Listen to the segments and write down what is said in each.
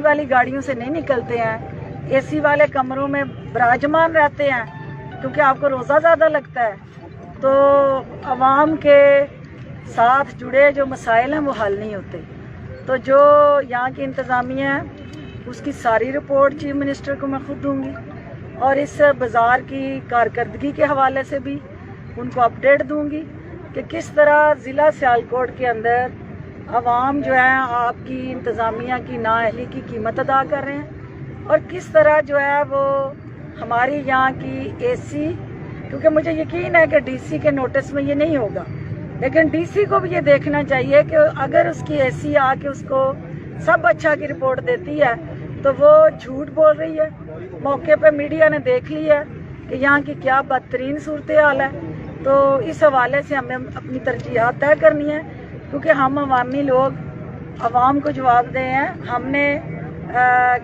वाली गाड़ियों से नहीं निकलते हैं, एसी वाले कमरों में विराजमान रहते हैं क्योंकि आपको रोज़ा ज़्यादा लगता है, तो आवाम के साथ जुड़े जो मसाइल हैं वो हल नहीं होते। तो जो यहाँ की इंतज़ामिया है उसकी सारी रिपोर्ट चीफ मिनिस्टर को मैं खुद दूँगी और इस बाज़ार की कारकर्दगी के हवाले से भी उनको अपडेट दूँगी कि किस तरह ज़िला सियालकोट के अंदर आवाम जो है आपकी इंतज़ामिया की नाअहली की कीमत अदा कर रहे हैं और किस तरह जो है वो हमारी यहाँ की एसी, क्योंकि मुझे यकीन है कि डीसी के नोटिस में ये नहीं होगा, लेकिन डीसी को भी ये देखना चाहिए कि अगर उसकी एसी आके उसको सब अच्छा की रिपोर्ट देती है तो वो झूठ बोल रही है। मौके पे मीडिया ने देख लिया है कि यहाँ की क्या बदतरीन सूरत हाल है। तो इस हवाले से हमें अपनी तरजीहात तय करनी है क्योंकि हम अवामी लोग अवाम को जवाब दे हैं। हमने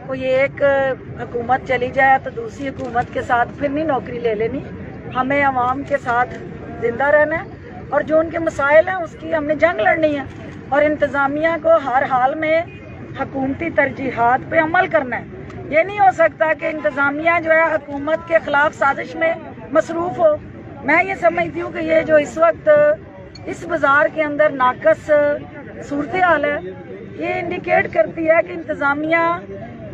कोई एक हुकूमत चली जाए तो दूसरी हुकूमत के साथ फिर नहीं नौकरी ले लेनी, हमें अवाम के साथ जिंदा रहना है और जो उनके मसाइल हैं उसकी हमने जंग लड़नी है और इंतज़ामिया को हर हाल में हुकूमती तरजीहात पे अमल करना है। ये नहीं हो सकता कि इंतज़ामिया जो है हुकूमत के ख़िलाफ़ साजिश में मसरूफ़ हो। मैं ये समझती हूँ कि ये जो इस वक्त इस बाज़ार के अंदर नाकस सूरत हाल है, ये इंडिकेट करती है कि इंतज़ामिया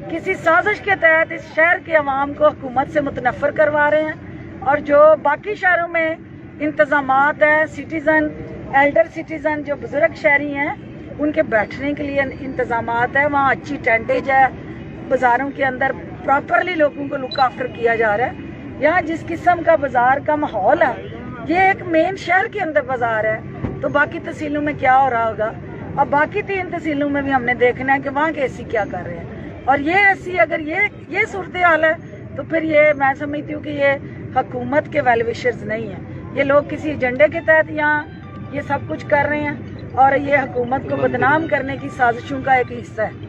किसी साजिश के तहत इस शहर के अवाम को हुकूमत से मुतनफ़र करवा रहे हैं और जो बाकी शहरों में इंतज़ामात हैं, सिटीज़न एल्डर सिटीज़न जो बुज़ुर्ग शहरी हैं उनके बैठने के लिए इंतज़ामात है, वहाँ अच्छी टेंटेज है, बाज़ारों के अंदर प्रॉपरली लोगों को लुक आफ्टर किया जा रहा है। यहाँ जिस किस्म का बाज़ार का माहौल है, ये एक मेन शहर के अंदर बाज़ार है, तो बाकी तहसीलों में क्या हो रहा होगा और बाकी 3 तहसीलों में भी हमने देखना है कि वहाँ के एसी क्या कर रहे हैं। और ये एसी अगर ये सूरत हाल है तो फिर ये मैं समझती हूँ कि ये हुकूमत के वेल विशर्स नहीं है, ये लोग किसी एजेंडे के तहत यहाँ ये सब कुछ कर रहे हैं और ये हुकूमत को बदनाम करने की साजिशों का एक हिस्सा है।